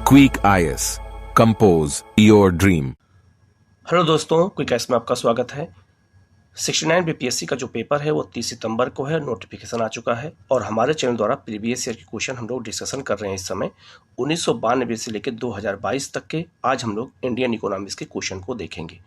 Quick IS. Compose your dream. Hello दोस्तों, quick IAS में आपका स्वागत है। 69 बीपीएससी का जो पेपर है वो 30 सितंबर को है, नोटिफिकेशन आ चुका है और हमारे चैनल द्वारा प्रीवियस ईयर के क्वेश्चन हम लोग डिस्कशन कर रहे हैं। इस समय 1992 से लेकर 2022 तक के आज हम लोग इंडियन इकोनॉमिक्स के क्वेश्चन को देखेंगे।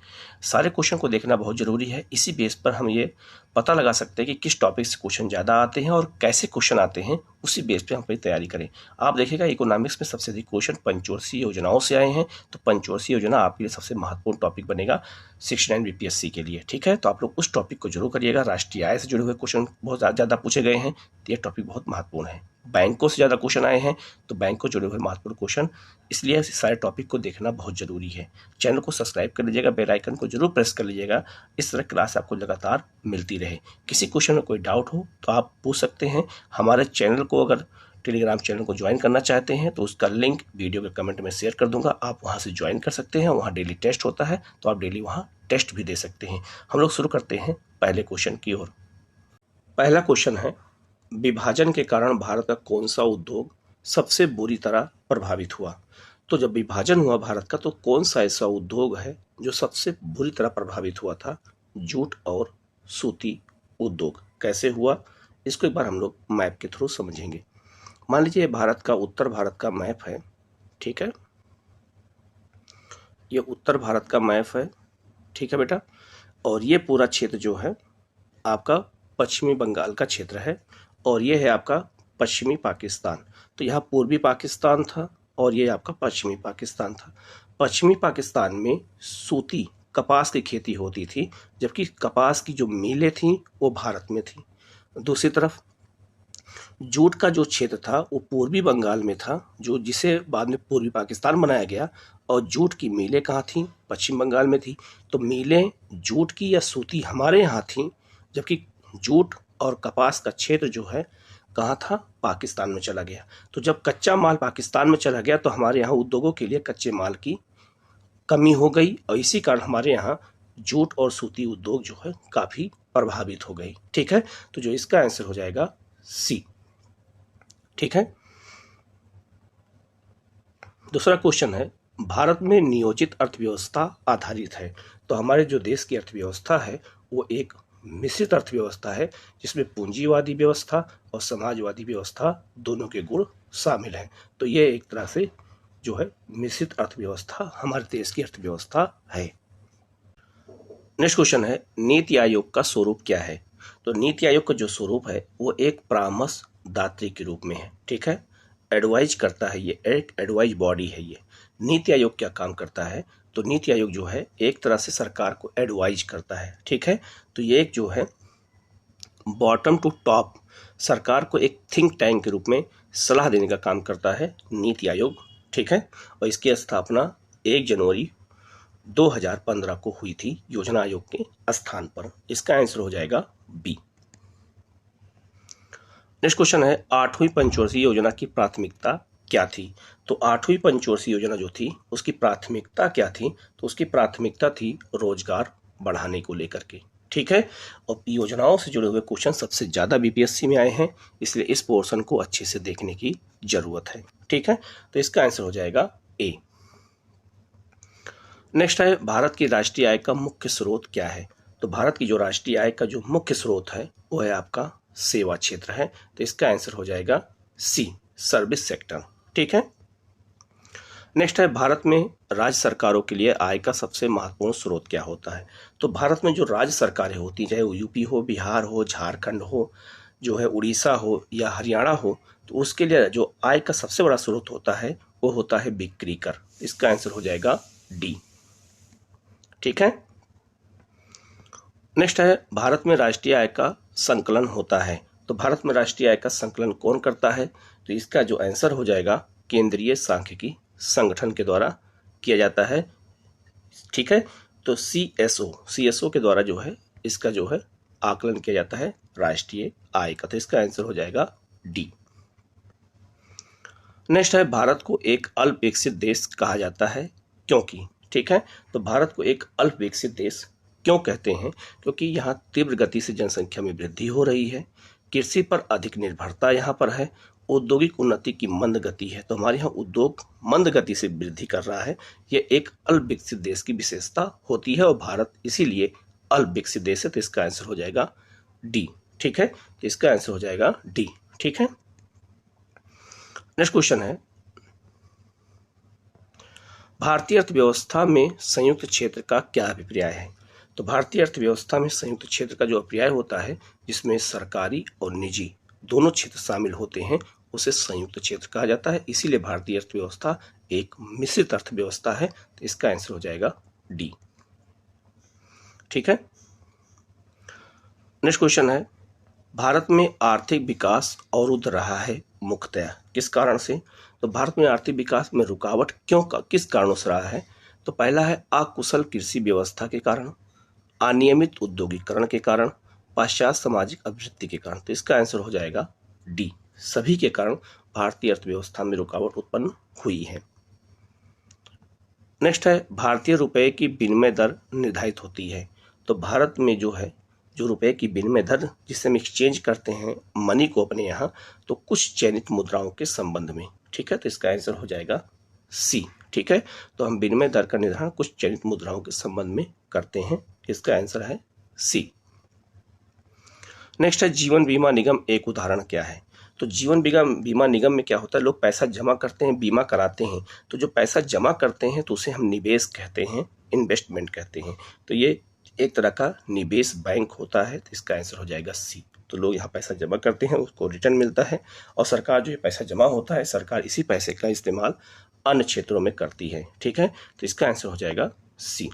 सारे क्वेश्चन को देखना बहुत ज़रूरी है, इसी बेस पर हम ये पता लगा सकते हैं कि किस टॉपिक से क्वेश्चन ज़्यादा आते हैं और कैसे क्वेश्चन आते हैं, उसी बेस पे हम अपनी तैयारी करें। आप देखिएगा इकोनॉमिक्स में सबसे अधिक क्वेश्चन पंचवर्षीय योजनाओं से आए हैं, तो पंचवर्षीय योजना आपके लिए सबसे महत्वपूर्ण टॉपिक बनेगा 69 बीपीएससी के लिए। ठीक है, तो आप लोग उस टॉपिक को जरूर करिएगा। राष्ट्रीय आय से जुड़े हुए क्वेश्चन बहुत ज़्यादा पूछे गए हैं, तो ये टॉपिक बहुत महत्वपूर्ण है। बैंकों से ज़्यादा क्वेश्चन आए हैं, तो बैंक को जुड़े हुए महत्वपूर्ण क्वेश्चन, इसलिए सारे टॉपिक को देखना बहुत ज़रूरी है। चैनल को सब्सक्राइब कर लीजिएगा, बेल आइकन को जरूर प्रेस कर लीजिएगा, इस तरह क्लास आपको लगातार मिलती रहे। किसी क्वेश्चन में कोई डाउट हो तो आप पूछ सकते हैं। हमारे चैनल को अगर टेलीग्राम चैनल को ज्वाइन करना चाहते हैं तो उसका लिंक वीडियो के कमेंट में शेयर कर दूंगा, आप वहां से ज्वाइन कर सकते हैं। वहां डेली टेस्ट होता है, तो आप डेली वहां टेस्ट भी दे सकते हैं। हम लोग शुरू करते हैं पहले क्वेश्चन की ओर। पहला क्वेश्चन है, विभाजन के कारण भारत का कौन सा उद्योग सबसे बुरी तरह प्रभावित हुआ? तो जब विभाजन हुआ भारत का, तो कौन सा ऐसा उद्योग है जो सबसे बुरी तरह प्रभावित हुआ था? जूट और सूती उद्योग। कैसे हुआ, इसको एक बार हम लोग मैप के थ्रू समझेंगे। मान लीजिए भारत का उत्तर भारत का मैप है, ठीक है, ये उत्तर भारत का मैप है, ठीक है बेटा, और ये पूरा क्षेत्र जो है आपका पश्चिमी बंगाल का क्षेत्र है, और ये है आपका पश्चिमी पाकिस्तान। तो यहाँ पूर्वी पाकिस्तान था और ये आपका पश्चिमी पाकिस्तान था। पश्चिमी पाकिस्तान में सूती कपास की खेती होती थी, जबकि कपास की जो मिलें थीं वो भारत में थी। दूसरी तरफ जूट का जो क्षेत्र था वो पूर्वी बंगाल में था, जो जिसे बाद में पूर्वी पाकिस्तान बनाया गया, और जूट की मिलें कहाँ थीं? पश्चिम बंगाल में थी। तो मिलें जूट की या सूती हमारे यहाँ थीं, जबकि जूट और कपास का क्षेत्र जो है कहाँ था? पाकिस्तान में चला गया। तो जब कच्चा माल पाकिस्तान में चला गया तो हमारे यहाँ उद्योगों के लिए कच्चे माल की कमी हो गई, और इसी कारण हमारे यहाँ जूट और सूती उद्योग जो है काफ़ी प्रभावित हो गई। ठीक है, तो जो इसका आंसर हो जाएगा सी। ठीक है, दूसरा क्वेश्चन है, भारत में नियोजित अर्थव्यवस्था आधारित है। तो हमारे जो देश की अर्थव्यवस्था है वो एक मिश्रित अर्थव्यवस्था है, जिसमें पूंजीवादी व्यवस्था और समाजवादी व्यवस्था दोनों के गुण शामिल हैं। तो ये एक तरह से जो है मिश्रित अर्थव्यवस्था हमारे देश की अर्थव्यवस्था है। नेक्स्ट क्वेश्चन है, नीति आयोग का स्वरूप क्या है? तो नीति आयोग का जो स्वरूप है वो एक परामर्श दात्री के रूप में है। ठीक है, एडवाइज करता है, ये एक एडवाइज बॉडी है। ये नीति आयोग क्या काम करता है? तो नीति आयोग जो है एक तरह से सरकार को एडवाइज करता है। ठीक है, तो ये एक जो है बॉटम टू टॉप सरकार को एक थिंक टैंक के रूप में सलाह देने का काम करता है नीति आयोग। ठीक है, और इसकी स्थापना 1 जनवरी 2015 को हुई थी योजना आयोग के स्थान पर। इसका आंसर हो जाएगा बी। नेक्स्ट क्वेश्चन है, 8वीं पंचवर्षीय योजना की प्राथमिकता क्या थी? तो 8वीं पंचवर्षीय योजना जो थी उसकी प्राथमिकता क्या थी? तो उसकी प्राथमिकता थी रोजगार बढ़ाने को लेकर के। ठीक है, और योजनाओं से जुड़े हुए क्वेश्चन सबसे ज़्यादा बीपीएससी में आए हैं, इसलिए इस पोर्शन को अच्छे से देखने की जरूरत है। ठीक है, तो इसका आंसर हो जाएगा ए। नेक्स्ट है, भारत की राष्ट्रीय आय का मुख्य स्रोत क्या है? तो भारत की जो राष्ट्रीय आय का जो मुख्य स्रोत है वो है आपका सेवा क्षेत्र है। तो इसका आंसर हो जाएगा सी, सर्विस सेक्टर। ठीक है, नेक्स्ट है, भारत में राज्य सरकारों के लिए आय का सबसे महत्वपूर्ण स्रोत क्या होता है? तो भारत में जो राज्य सरकारें होती, चाहे वो यूपी हो, बिहार हो, झारखंड हो, जो है उड़ीसा हो या हरियाणा हो, तो उसके लिए जो आय का सबसे बड़ा स्रोत होता है वो होता है बिक्री कर। इसका आंसर हो जाएगा डी। ठीक है, नेक्स्ट है, भारत में राष्ट्रीय आय का संकलन होता है। तो भारत में राष्ट्रीय आय का संकलन कौन करता है? तो इसका जो आंसर हो जाएगा केंद्रीय सांख्यिकी संगठन के द्वारा किया जाता है। ठीक है, तो सीएसओ के द्वारा जो है इसका जो है आकलन किया जाता है राष्ट्रीय आय का। तो इसका आंसर हो जाएगा डी। नेक्स्ट है, भारत को एक अल्प विकसित देश कहा जाता है क्योंकि? ठीक है, तो भारत को एक अल्प विकसित देश क्यों कहते हैं? क्योंकि यहाँ तीव्र गति से जनसंख्या में वृद्धि हो रही है, कृषि पर अधिक निर्भरता यहाँ पर है, औद्योगिक उन्नति की मंद गति है। तो हमारे यहाँ उद्योग मंद गति से वृद्धि कर रहा है। ये एक अल्प विकसित देश की विशेषता होती है और भारत इसीलिए अल्प विकसित देश है। तो इसका आंसर हो जाएगा डी। ठीक है, तो इसका आंसर हो जाएगा डी। ठीक है, नेक्स्ट क्वेश्चन है, भारतीय अर्थव्यवस्था में संयुक्त क्षेत्र का क्या अभिप्राय है? तो भारतीय अर्थव्यवस्था में संयुक्त क्षेत्र का जो अभिप्राय होता है, जिसमें सरकारी और निजी दोनों क्षेत्र शामिल होते हैं, उसे संयुक्त क्षेत्र कहा जाता है। इसीलिए भारतीय अर्थव्यवस्था एक मिश्रित अर्थव्यवस्था है। तो इसका आंसर हो जाएगा डी। ठीक है, नेक्स्ट क्वेश्चन है, भारत में आर्थिक विकास अवरुद्ध रहा है मुख्यतः किस कारण से? तो भारत में आर्थिक विकास में रुकावट किस कारणों से रहा है? तो पहला है अकुशल कृषि व्यवस्था के कारण, अनियमित उद्योगीकरण के कारण, पश्चात सामाजिक अभिवृद्धि के कारण। तो इसका आंसर हो जाएगा डी, सभी के कारण भारतीय अर्थव्यवस्था में रुकावट उत्पन्न हुई है। नेक्स्ट है, भारतीय रुपए की विनिमय दर निर्धारित होती है। तो भारत में जो है जो रुपए की विनिमय दर जिससे हम एक्सचेंज करते हैं मनी को अपने यहाँ, तो कुछ चयनित मुद्राओं के संबंध में। ठीक है, तो इसका आंसर हो जाएगा सी। ठीक है, तो हम विनिमय दर का निर्धारण कुछ चयनित मुद्राओं के संबंध में करते हैं। इसका आंसर है सी। नेक्स्ट है, जीवन बीमा निगम एक उदाहरण क्या है? तो जीवन बीमा निगम में क्या होता है, लोग पैसा जमा करते हैं, बीमा कराते हैं। तो जो पैसा जमा करते हैं तो उसे हम निवेश कहते हैं, इन्वेस्टमेंट कहते हैं। तो ये एक तरह का निवेश बैंक होता है। तो इसका आंसर हो जाएगा सी। तो लोग यहाँ पैसा जमा करते हैं, उसको रिटर्न मिलता है और सरकार जो ये पैसा जमा होता है, सरकार इसी पैसे का इस्तेमाल अन्य क्षेत्रों में करती है। ठीक है, तो इसका आंसर हो जाएगा सी।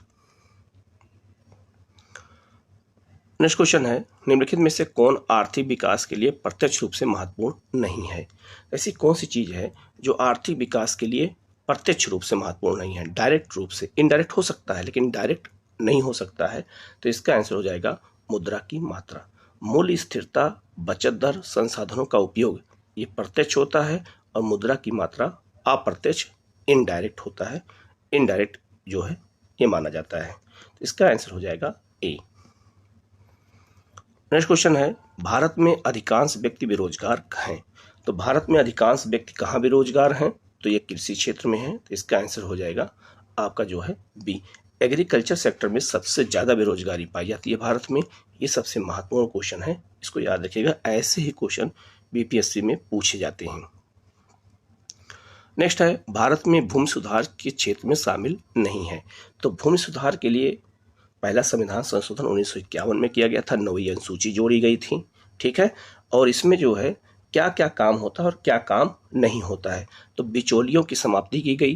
नेक्स्ट क्वेश्चन है, निम्नलिखित में से कौन आर्थिक विकास के लिए प्रत्यक्ष रूप से महत्वपूर्ण नहीं है? ऐसी कौन सी चीज है जो आर्थिक विकास के लिए प्रत्यक्ष रूप से महत्वपूर्ण नहीं है? डायरेक्ट रूप से, इनडायरेक्ट हो सकता है लेकिन डायरेक्ट नहीं हो सकता है। तो इसका आंसर हो जाएगा मुद्रा की मात्रा। मूल्य स्थिरता, बचत दर, संसाधनों का उपयोग ये प्रत्यक्ष होता है और मुद्रा की मात्रा अप्रत्यक्ष इनडायरेक्ट होता है। इनडायरेक्ट जो है ये माना जाता है। तो इसका आंसर हो जाएगा ए। नेक्स्ट क्वेश्चन है, भारत में अधिकांश व्यक्ति बेरोजगार हैं। तो भारत में अधिकांश व्यक्ति कहाँ बेरोजगार हैं? तो ये कृषि क्षेत्र में है। तो इसका आंसर हो जाएगा आपका जो है बी, एग्रीकल्चर सेक्टर में सबसे ज़्यादा बेरोजगारी पाई जाती है भारत में। ये सबसे महत्वपूर्ण क्वेश्चन है, इसको याद रखिएगा। ऐसे ही क्वेश्चन बीपीएससी में पूछे जाते हैं। नेक्स्ट है, भारत में भूमि सुधार के क्षेत्र में शामिल नहीं है। तो भूमि सुधार के लिए पहला संविधान संशोधन 1951 में किया गया था, 9वीं अनुसूची जोड़ी गई थी। ठीक है, और इसमें जो है क्या क्या काम होता है और क्या काम नहीं होता है। तो बिचौलियों की समाप्ति की गई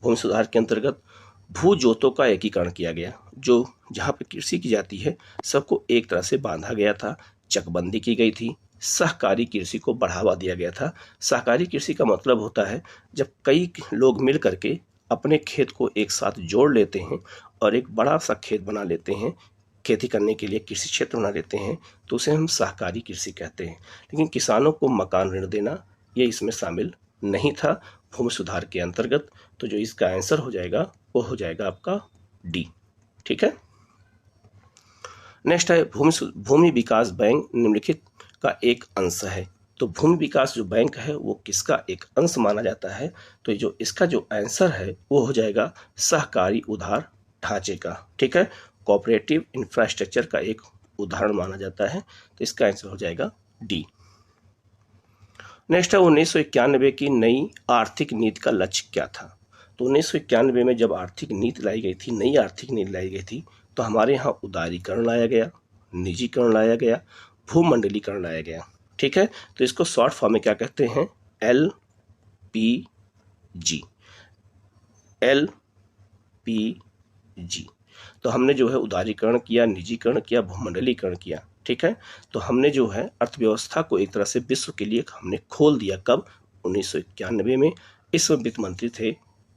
भूमि सुधार के अंतर्गत। भू जोतों का एकीकरण किया गया, जो जहाँ पे कृषि की जाती है सबको एक तरह से बांधा गया था। चकबंदी की गई थी। सहकारी कृषि को बढ़ावा दिया गया था। सहकारी कृषि का मतलब होता है जब कई लोग मिल करके अपने खेत को एक साथ जोड़ लेते हैं और एक बड़ा सा खेत बना लेते हैं, खेती करने के लिए कृषि क्षेत्र बना लेते हैं, तो उसे हम सहकारी कृषि कहते हैं। लेकिन किसानों को मकान ऋण देना ये इसमें शामिल नहीं था भूमि सुधार के अंतर्गत। तो जो इसका आंसर हो जाएगा वो हो जाएगा आपका डी। ठीक है, नेक्स्ट है, भूमि विकास बैंक निम्नलिखित का एक अंश है। तो भूमि विकास जो बैंक है वो किसका एक अंश माना जाता है? तो जो इसका जो आंसर है वो हो जाएगा सहकारी उधार ढांचे का। ठीक है, कोऑपरेटिव इंफ्रास्ट्रक्चर का एक उदाहरण माना जाता है। तो इसका आंसर हो जाएगा डी। नेक्स्ट है, 1991 की नई आर्थिक नीति का लक्ष्य क्या था? तो 1991 में जब आर्थिक नीति लाई गई थी, नई आर्थिक नीति लाई गई थी, तो हमारे यहाँ उदारीकरण लाया गया, निजीकरण लाया गया, भूमंडलीकरण लाया गया। ठीक है, तो इसको शॉर्ट फॉर्म में क्या कहते हैं? LPG। LPG। तो हमने जो है उदारीकरण किया, निजीकरण किया, भूमंडलीकरण किया। ठीक है, तो हमने जो है अर्थव्यवस्था को एक तरह से विश्व के लिए हमने खोल दिया। कब? 1991 में। इस वित्त मंत्री थे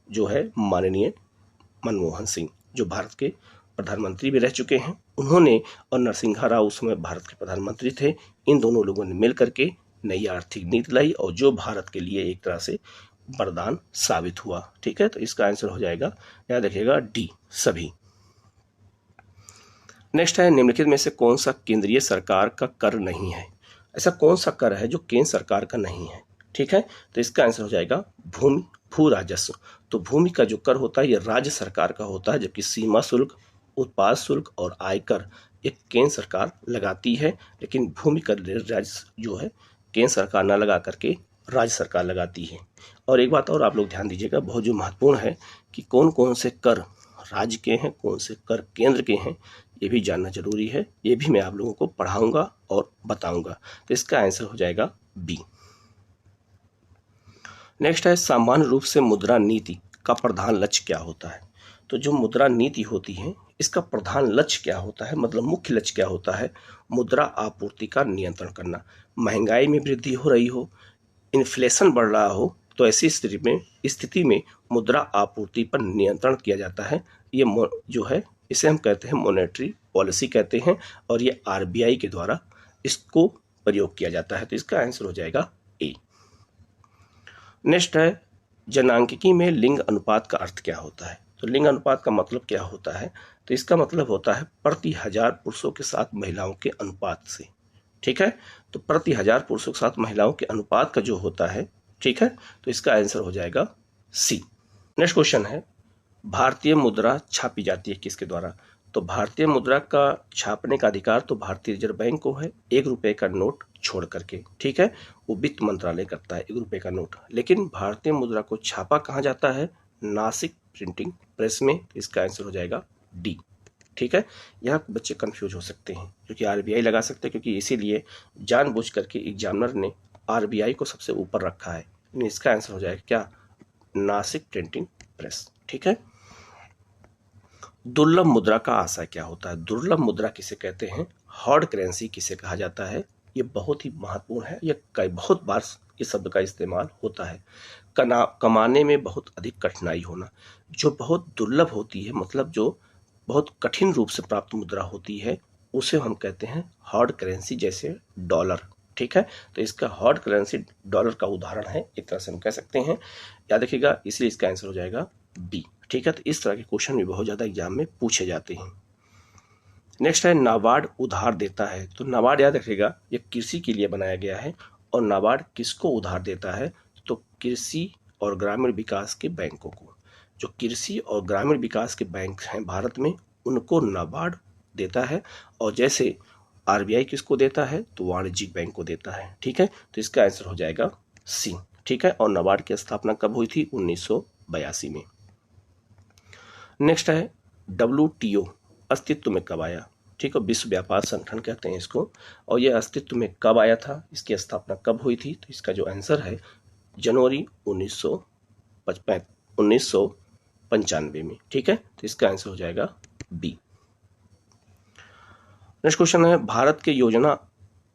जो है माननीय मनमोहन सिंह, जो भारत के प्रधानमंत्री भी रह चुके हैं। उन्होंने और नरसिम्हा राव उस समय भारत के प्रधानमंत्री थे। इन दोनों लोगों ने मिल करके नई आर्थिक नीति लाई और जो भारत के लिए एक तरह से वरदान साबित हुआ। ठीक है, तो इसका आंसर हो जाएगा, याद रखिएगा, डी, सभी। नेक्स्ट है, निम्नलिखित में से कौन सा केंद्रीय सरकार का कर नहीं है? ऐसा कौन सा कर है जो केंद्र सरकार का नहीं है? ठीक है, तो इसका आंसर हो जाएगा भूमि भू राजस्व। तो भूमि का जो कर होता है ये राज्य सरकार का होता है, जबकि सीमा शुल्क, उत्पाद शुल्क और आयकर ये केंद्र सरकार लगाती है, लेकिन भूमि कर राज्य जो है केंद्र सरकार न लगा करके राज्य सरकार लगाती है। और एक बात और आप लोग ध्यान दीजिएगा, बहुत जो महत्वपूर्ण है कि कौन कौन से कर राज्य के हैं, कौन से कर केंद्र के हैं, ये भी जानना जरूरी है। ये भी मैं आप लोगों को पढ़ाऊंगा और बताऊंगा। तो इसका आंसर हो जाएगा बी। नेक्स्ट है, सामान्य रूप से मुद्रा नीति का प्रधान लक्ष्य क्या होता है। तो जो मुद्रा नीति होती है इसका प्रधान लक्ष्य क्या होता है, मतलब मुख्य लक्ष्य क्या होता है, मुद्रा आपूर्ति का नियंत्रण करना। महंगाई में वृद्धि हो रही हो, इन्फ्लेशन बढ़ रहा हो, तो ऐसी स्थिति में मुद्रा आपूर्ति पर नियंत्रण किया जाता है। ये जो है इसे हम कहते हैं मॉनेटरी पॉलिसी कहते हैं, और ये आरबीआई के द्वारा इसको प्रयोग किया जाता है। तो इसका आंसर हो जाएगा ए। नेक्स्ट है, जनांकिकी में लिंग अनुपात का अर्थ क्या होता है। तो लिंग अनुपात का मतलब क्या होता है, तो इसका मतलब होता है प्रति 1000 पुरुषों के साथ महिलाओं के अनुपात से। ठीक है, तो प्रति 1000 पुरुषों के साथ महिलाओं के अनुपात का जो होता है, ठीक है, तो इसका आंसर हो जाएगा सी। नेक्स्ट क्वेश्चन है, भारतीय मुद्रा छापी जाती है किसके द्वारा। तो भारतीय मुद्रा का छापने का अधिकार तो भारतीय रिजर्व बैंक को है, 1 रुपए का नोट छोड़ करके। ठीक है, वो वित्त मंत्रालय करता है 1 रुपए का नोट। लेकिन भारतीय मुद्रा को छापा कहाँ जाता है, नासिक प्रिंटिंग प्रेस में। इसका आंसर हो जाएगा डी। ठीक है, यहाँ बच्चे कंफ्यूज हो सकते हैं क्योंकि आरबीआई लगा सकते हैं, क्योंकि इसीलिए जानबूझ करके एग्जामिनर ने आरबीआई को सबसे ऊपर रखा है। इसका आंसर हो जाएगा क्या, नासिक प्रिंटिंग प्रेस। ठीक है, दुर्लभ मुद्रा का आशय क्या होता है। दुर्लभ मुद्रा किसे कहते हैं, हार्ड करेंसी किसे कहा जाता है। ये बहुत ही महत्वपूर्ण है, ये बहुत बार इस शब्द का इस्तेमाल होता है। कमाने में बहुत अधिक कठिनाई होना, जो बहुत दुर्लभ होती है, मतलब जो बहुत कठिन रूप से प्राप्त मुद्रा होती है, उसे हम कहते हैं हार्ड करेंसी, जैसे डॉलर। ठीक है, तो इसका हार्ड करेंसी डॉलर का उदाहरण है, एक तरह से हम कह सकते हैं। याद रखिएगा, इसलिए इसका आंसर हो जाएगा बी। ठीक है, तो इस तरह के क्वेश्चन भी बहुत ज़्यादा एग्जाम में पूछे जाते हैं। नेक्स्ट है, नाबार्ड उधार देता है। तो नाबार्ड याद रखिएगा, ये कृषि के लिए बनाया गया है। और नाबार्ड किसको उधार देता है, तो कृषि और ग्रामीण विकास के बैंकों को। जो कृषि और ग्रामीण विकास के बैंक हैं भारत में, उनको नाबार्ड देता है। और जैसे आरबीआई किसको देता है, तो वाणिज्यिक बैंक को देता है। ठीक है, तो इसका आंसर हो जाएगा सी। ठीक है, और नाबार्ड की स्थापना कब हुई थी, 1982 में। नेक्स्ट है, WTO अस्तित्व में कब आया। ठीक है, विश्व व्यापार संगठन कहते हैं इसको। और यह अस्तित्व में कब आया था, इसकी स्थापना कब हुई थी, तो इसका जो आंसर है जनवरी 1995 में। ठीक है, तो इसका आंसर हो जाएगा बी। नेक्स्ट क्वेश्चन है, भारत के योजना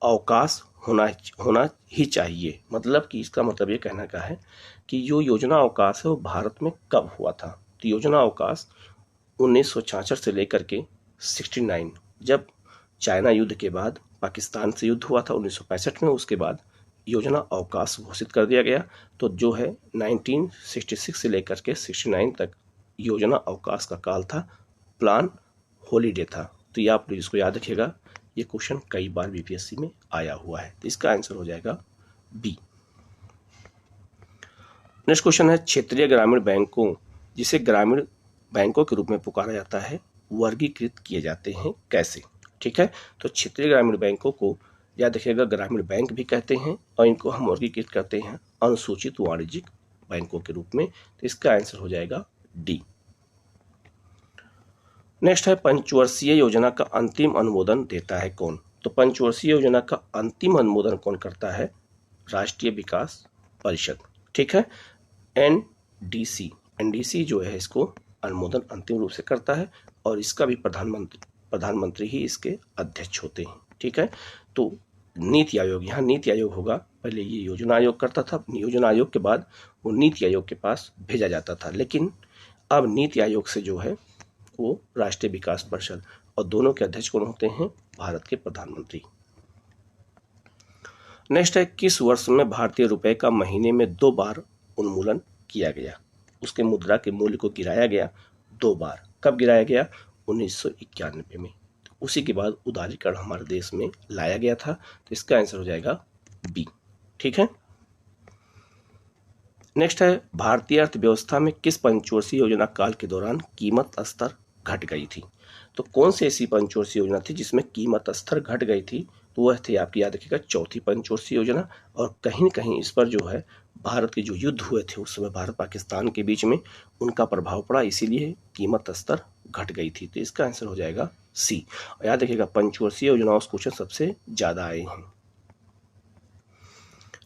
अवकाश होना ही चाहिए। मतलब कि इसका मतलब ये कहना का है कि जो योजना अवकाश है वो भारत में कब हुआ था। तो योजना अवकाश 1966 से लेकर के 69, जब चाइना युद्ध के बाद पाकिस्तान से युद्ध हुआ था 1965 में, उसके बाद योजना अवकाश घोषित कर दिया गया। तो जो है 1966 से लेकर के 69 तक योजना अवकाश का काल था, प्लान हॉलीडे था। तो ये आप इसको याद रखिएगा, ये क्वेश्चन कई बार बीपीएससी में आया हुआ है। तो इसका आंसर हो जाएगा बी। नेक्स्ट क्वेश्चन है, क्षेत्रीय ग्रामीण बैंकों, जिसे ग्रामीण बैंकों के रूप में पुकारा जाता है, वर्गीकृत किए जाते हैं कैसे। ठीक है, तो क्षेत्रीय ग्रामीण बैंकों को याद रखिएगा ग्रामीण बैंक भी कहते हैं, और इनको हम वर्गीकृत करते हैं अनुसूचित वाणिज्यिक बैंकों के रूप में। तो इसका आंसर हो जाएगा डी। नेक्स्ट है, पंचवर्षीय योजना का अंतिम अनुमोदन देता है कौन। तो पंचवर्षीय योजना का अंतिम अनुमोदन कौन करता है, राष्ट्रीय विकास परिषद। ठीक है, एनडीसी जो है इसको अनुमोदन अंतिम रूप से करता है, और इसका भी प्रधानमंत्री ही इसके अध्यक्ष होते हैं। ठीक है, तो नीति आयोग, यहाँ नीति आयोग होगा, पहले ये योजना आयोग करता था, योजना आयोग के बाद वो नीति आयोग के पास भेजा जाता था। लेकिन अब नीति आयोग से जो है वो राष्ट्रीय विकास परिषद, और दोनों के अध्यक्ष कौन होते हैं, भारत के प्रधानमंत्री। नेक्स्ट है, किस वर्ष में भारतीय रुपए का महीने में 2 बार उन्मूलन किया गया। उसके मुद्रा के मूल्य को गिराया गया 2 बार। कब गिराया गया, 1991 में। तो उसी के बाद उदारीकरण हमारे देश में लाया गया था। तो इसका आंसर हो जाएगा बी। ठीक है, नेक्स्ट है भारतीय अर्थव्यवस्था में किस पंचवर्षीय योजना काल के दौरान कीमत स्तर घट गई थी। तो कौन सी ऐसी पंचवर्षीय योजना थी जिसमें कीमत स्तर घट गई थी, तो वह थी आपकी याद रखिएगा चौथी पंचवर्षीय योजना। और कहीं न कहीं इस पर जो है भारत के जो युद्ध हुए थे उस समय भारत पाकिस्तान के बीच में उनका प्रभाव पड़ा, इसीलिए कीमत स्तर घट गई थी। तो इसका आंसर हो जाएगा सी। और याद रखिएगा पंचवर्षीय योजनाओं से क्वेश्चन सबसे ज्यादा आए हैं।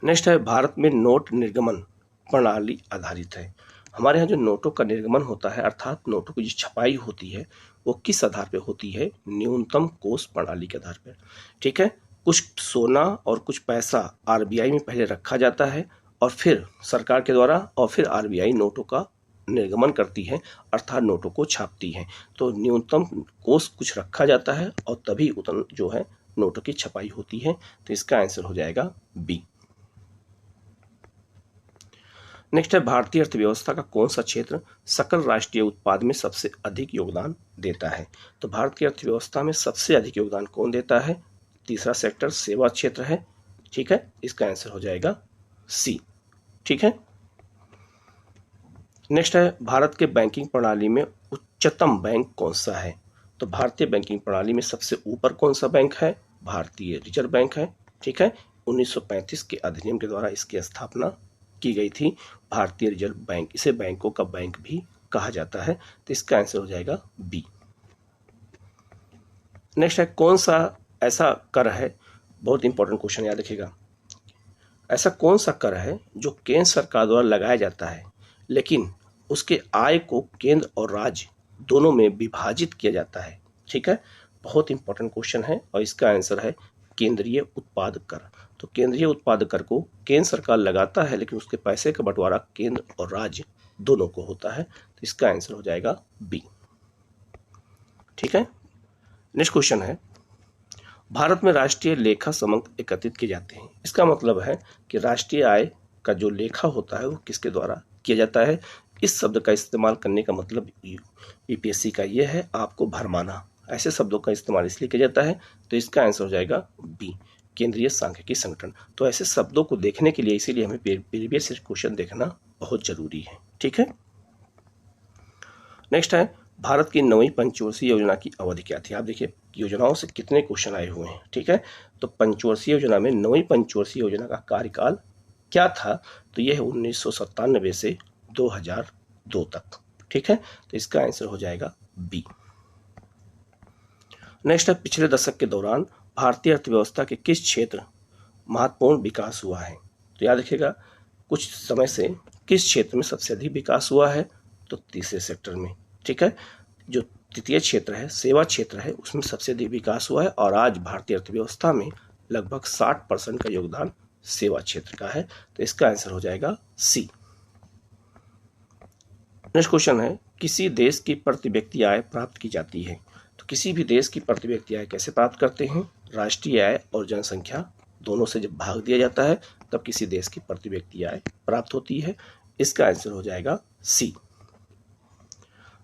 नेक्स्ट है भारत में नोट निर्गमन प्रणाली आधारित है। हमारे यहाँ जो नोटों का निर्गमन होता है अर्थात नोटों की जो छपाई होती है वो किस आधार पे होती है, न्यूनतम कोष प्रणाली के आधार पर। ठीक है, कुछ सोना और कुछ पैसा आरबीआई में पहले रखा जाता है और फिर सरकार के द्वारा और फिर आरबीआई नोटों का निर्गमन करती है अर्थात नोटों को छापती है। तो न्यूनतम कोष कुछ रखा जाता है और तभी उतना जो है नोटों की छपाई होती है। तो इसका आंसर हो जाएगा बी। नेक्स्ट है भारतीय अर्थव्यवस्था का कौन सा क्षेत्र सकल राष्ट्रीय उत्पाद में सबसे अधिक योगदान देता है। तो भारतीय अर्थव्यवस्था में सबसे अधिक योगदान कौन देता है, तीसरा सेक्टर सेवा क्षेत्र है। ठीक है, इसका आंसर हो जाएगा सी। ठीक है, नेक्स्ट है भारत के बैंकिंग प्रणाली में उच्चतम बैंक कौन सा है। तो भारतीय बैंकिंग प्रणाली में सबसे ऊपर कौन सा बैंक है, भारतीय रिजर्व बैंक है। ठीक है, 1935 के अधिनियम के द्वारा इसकी स्थापना की गई थी भारतीय रिजर्व बैंक। इसे बैंकों का बैंक भी कहा जाता है। तो इसका आंसर हो जाएगा बी। नेक्स्ट है कौन सा ऐसा कर है, बहुत इंपॉर्टेंट क्वेश्चन याद रखिएगा, ऐसा कौन सा कर है जो केंद्र सरकार द्वारा लगाया जाता है लेकिन उसके आय को केंद्र और राज्य दोनों में विभाजित किया जाता है। ठीक है, बहुत इंपॉर्टेंट क्वेश्चन है और इसका आंसर है केंद्रीय उत्पाद कर। तो केंद्रीय उत्पाद कर को केंद्र सरकार लगाता है लेकिन उसके पैसे का बंटवारा केंद्र और राज्य दोनों को होता है। तो इसका आंसर हो जाएगा बी। ठीक है, नेक्स्ट क्वेश्चन है भारत में राष्ट्रीय लेखा समंक एकत्रित किए जाते हैं। इसका मतलब है कि राष्ट्रीय आय का जो लेखा होता है वो किसके द्वारा किया जाता है। इस शब्द का इस्तेमाल करने का मतलब यूपीएससी का ये है आपको भरमाना, ऐसे शब्दों का इस्तेमाल इसलिए किया जाता है। तो इसका आंसर हो जाएगा बी, केंद्रीय सांख्यिकी संगठन। तो ऐसे शब्दों को देखने के लिए इसीलिए हमें प्रीवियस क्वेश्चन देखना बहुत जरूरी है। ठीक है, नेक्स्ट है भारत की 9वीं पंचवर्षीय योजना की अवधि क्या थी। आप देखिए योजनाओं से कितने क्वेश्चन आए हुए हैं। ठीक है, तो पंचवर्षीय योजना में 9वीं पंचवर्षीय योजना का कार्यकाल क्या था, तो यह है 1997 से 2002 तक। ठीक है, तो इसका आंसर हो जाएगा बी। नेक्स्ट है पिछले दशक के दौरान भारतीय अर्थव्यवस्था के किस क्षेत्र महत्वपूर्ण विकास हुआ है। तो याद रखिएगा कुछ समय से किस क्षेत्र में सबसे अधिक विकास हुआ है, तो तीसरे सेक्टर में। ठीक है, जो तृतीय क्षेत्र है सेवा क्षेत्र है उसमें सबसे अधिक विकास हुआ है और आज भारतीय अर्थव्यवस्था में लगभग 60% का योगदान सेवा क्षेत्र का है। तो इसका आंसर हो जाएगा सी। नेक्स्ट क्वेश्चन है किसी देश की प्रति व्यक्ति आय प्राप्त की जाती है। तो किसी भी देश की प्रति व्यक्ति आय कैसे प्राप्त करते हैं, राष्ट्रीय आय और जनसंख्या दोनों से जब भाग दिया जाता है तब किसी देश की प्रति व्यक्ति आय प्राप्त होती है। इसका आंसर हो जाएगा सी।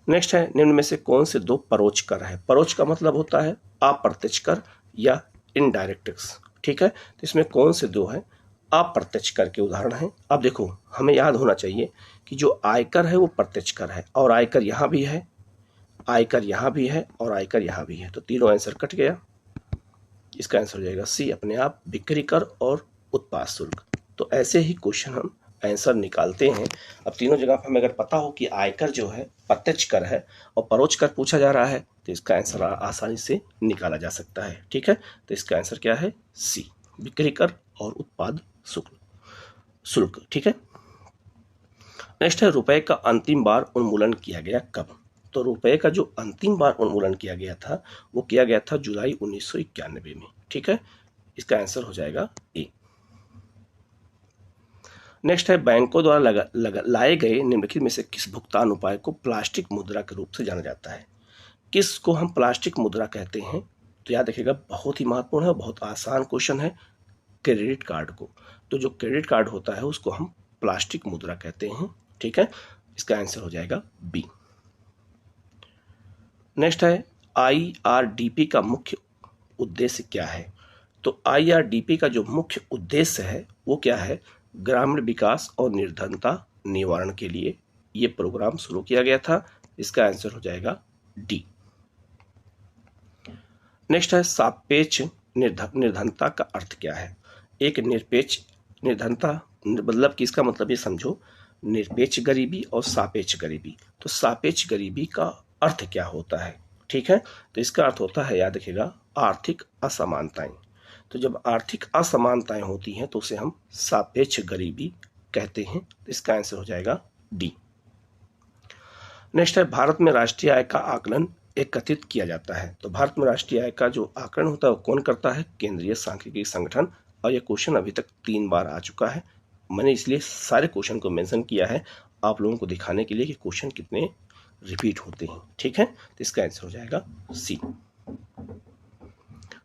नेक्स्ट है निम्न में से कौन से दो परोक्ष कर है। परोक्ष का मतलब होता है अप्रत्यक्ष कर या इनडायरेक्ट टैक्स। ठीक है, तो इसमें कौन से दो है अप्रत्यक्ष कर के उदाहरण हैं। अब देखो हमें याद होना चाहिए कि जो आयकर है वो प्रत्यक्ष कर है और आयकर यहाँ भी है, आयकर यहाँ भी है और आयकर यहाँ भी है। तो तीनों आंसर कट गया। इसका आंसर हो जाएगा सी अपने आप, बिक्री कर और उत्पाद शुल्क। तो ऐसे ही क्वेश्चन हम आंसर निकालते हैं। अब तीनों जगह पर हमें अगर पता हो कि आयकर जो है प्रत्यक्ष कर है और परोक्ष कर पूछा जा रहा है तो इसका आंसर आसानी से निकाला जा सकता है। ठीक है, तो इसका आंसर क्या है सी, बिक्री कर और उत्पाद शुल्क। ठीक है, नेक्स्ट है रुपए का अंतिम बार उन्मूलन किया गया कब। तो रुपए का जो अंतिम बार उन्मूलन किया गया था वो किया गया था जुलाई 1991 में। ठीक है, इसका आंसर हो जाएगा ए। नेक्स्ट है बैंकों द्वारा लाए गए निम्नलिखित में से किस भुगतान उपाय को प्लास्टिक मुद्रा के रूप से जाना जाता है। किस को हम प्लास्टिक मुद्रा कहते हैं, तो याद रखिएगा बहुत ही महत्वपूर्ण है, बहुत आसान क्वेश्चन है। क्रेडिट कार्ड को, तो जो क्रेडिट कार्ड होता है उसको हम प्लास्टिक मुद्रा कहते हैं। ठीक है, इसका आंसर हो जाएगा बी। नेक्स्ट है IRDP का मुख्य उद्देश्य क्या है। तो IRDP का जो मुख्य उद्देश्य है वो क्या है, ग्रामीण विकास और निर्धनता निवारण के लिए ये प्रोग्राम शुरू किया गया था। इसका आंसर हो जाएगा डी। नेक्स्ट है सापेक्ष निर्धनता का अर्थ क्या है। एक निरपेक्ष निर्धनता मतलब कि इसका मतलब ये समझो, निरपेक्ष गरीबी और सापेक्ष गरीबी। तो सापेक्ष गरीबी का अर्थ क्या होता है, ठीक है। तो इसका अर्थ होता है, याद रखिएगा, आर्थिक असमानताएं। तो जब आर्थिक असमानताएं होती हैं तो उसे हम सापेक्ष गरीबी कहते हैं। तो इसका आंसर हो जाएगा डी। नेक्स्ट है भारत में राष्ट्रीय आय का आकलन एकत्रित किया जाता है। तो भारत में राष्ट्रीय आय का जो आकलन होता है वो कौन करता है, केंद्रीय सांख्यिकी संगठन। और यह क्वेश्चन अभी तक 3 बार आ चुका है। मैंने इसलिए सारे क्वेश्चन को मेंशन किया है आप लोगों को दिखाने के लिए कि क्वेश्चन कितने रिपीट होते हैं, ठीक है। तो इसका आंसर हो जाएगा सी।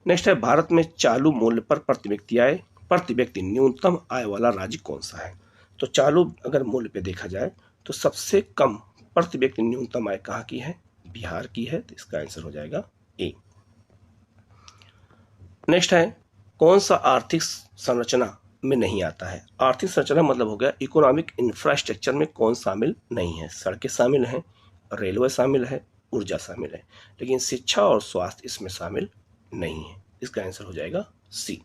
नेक्स्ट है भारत में चालू मूल्य पर प्रति व्यक्ति न्यूनतम आय वाला राज्य कौन सा है। तो चालू अगर मूल्य पे देखा जाए तो सबसे कम प्रति व्यक्ति न्यूनतम आय कहाँ की है, बिहार की है। तो इसका आंसर हो जाएगा ए। नेक्स्ट है कौन सा आर्थिक संरचना में नहीं आता है। आर्थिक संरचना मतलब हो गया इकोनॉमिक इंफ्रास्ट्रक्चर में कौन शामिल नहीं है। सड़कें शामिल हैं, रेलवे शामिल है, ऊर्जा शामिल है, लेकिन शिक्षा और स्वास्थ्य इसमें शामिल नहीं है। इसका आंसर हो जाएगा सी।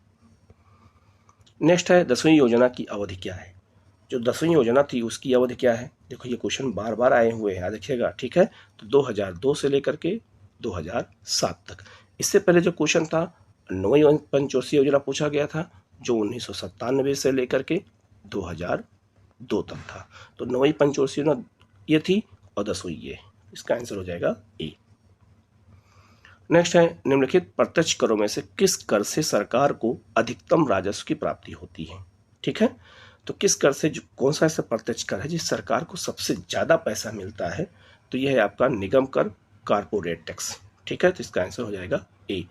नेक्स्ट है 10वीं योजना की अवधि क्या है। जो 10वीं योजना थी उसकी अवधि क्या है। देखो ये क्वेश्चन बार बार आए हुए हैं, याद रखिएगा, ठीक है। तो 2002 से लेकर के 2007 तक। इससे पहले जो क्वेश्चन था 9वीं पंचवर्षीय योजना पूछा गया था, जो 1997 से लेकर के 2002 तक था। तो 9वीं पंचवर्षीय योजना ये थी और 10वीं ये। इसका आंसर हो जाएगा ए। नेक्स्ट है निम्नलिखित प्रत्यक्ष करों में से किस कर से सरकार को अधिकतम राजस्व की प्राप्ति होती है, ठीक है। तो किस कर से, कौन सा ऐसा प्रत्यक्ष कर है जिस सरकार को सबसे ज्यादा पैसा मिलता है। तो यह है आपका निगम कर, कारपोरेट टैक्स, ठीक है। तो इसका आंसर हो जाएगा ए।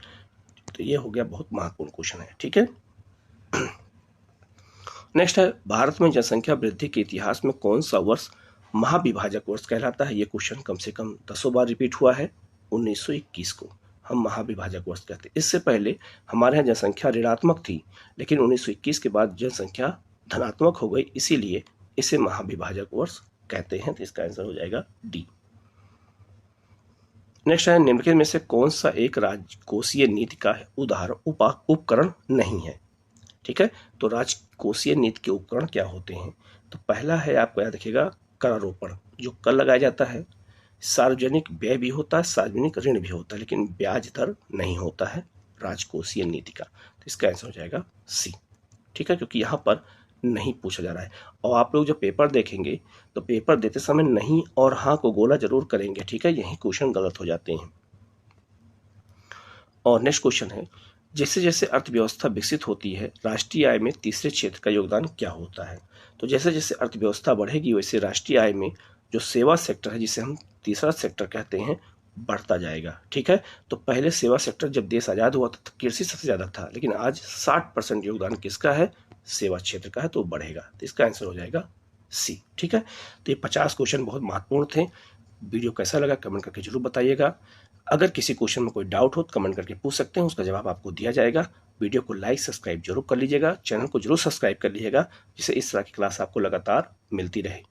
तो ये हो गया बहुत महत्वपूर्ण क्वेश्चन है, ठीक है। नेक्स्ट है भारत में जनसंख्या वृद्धि के इतिहास में कौन सा वर्ष महाविभाजक वर्ष कहलाता है। ये क्वेश्चन कम से कम 10 बार रिपीट हुआ है। 1921 को हम महाविभाजक वर्ष कहते हैं। इससे पहले हमारे यहाँ जनसंख्या ऋणात्मक थी, लेकिन 1921 के बाद जनसंख्या धनात्मक हो गई, इसीलिए इसे महाविभाजक वर्ष कहते हैं। तो इसका आंसर हो जाएगा डी। नेक्स्ट है निम्नलिखित में से कौन सा एक राजकोषीय नीति का उपकरण नहीं है, ठीक है। तो राजकोषीय नीति के उपकरण क्या होते हैं। तो पहला है, आपको याद रखिएगा, करारोपण, जो कर लगाया जाता है। सार्वजनिक व्यय भी होता है, सार्वजनिक ऋण भी होता है, लेकिन ब्याज दर नहीं होता है राजकोषीय नीति का। तो इसका आंसर हो जाएगा सी, ठीक है, क्योंकि यहाँ पर नहीं पूछा जा रहा है। और आप लोग जब पेपर देखेंगे तो पेपर देते समय नहीं और हाँ को गोला जरूर करेंगे, ठीक है, यही क्वेश्चन गलत हो जाते हैं। और नेक्स्ट क्वेश्चन है जैसे जैसे अर्थव्यवस्था विकसित होती है राष्ट्रीय आय में तीसरे क्षेत्र का योगदान क्या होता है। तो जैसे जैसे अर्थव्यवस्था बढ़ेगी वैसे राष्ट्रीय आय में जो सेवा सेक्टर है, जिसे हम तीसरा सेक्टर कहते हैं, बढ़ता जाएगा, ठीक है। तो पहले सेवा सेक्टर जब देश आज़ाद हुआ था तो कृषि सबसे ज़्यादा था, लेकिन आज 60% योगदान किसका है, सेवा क्षेत्र का है, तो बढ़ेगा। तो इसका आंसर हो जाएगा सी, ठीक है। तो ये 50 क्वेश्चन बहुत महत्वपूर्ण थे। वीडियो कैसा लगा कमेंट करके जरूर बताइएगा। अगर किसी क्वेश्चन में कोई डाउट हो तो कमेंट करके पूछ सकते हैं, उसका जवाब आपको दिया जाएगा। वीडियो को लाइक सब्सक्राइब जरूर कर लीजिएगा, चैनल को जरूर सब्सक्राइब कर लीजिएगा, जिससे इस तरह की क्लास आपको लगातार मिलती रहे।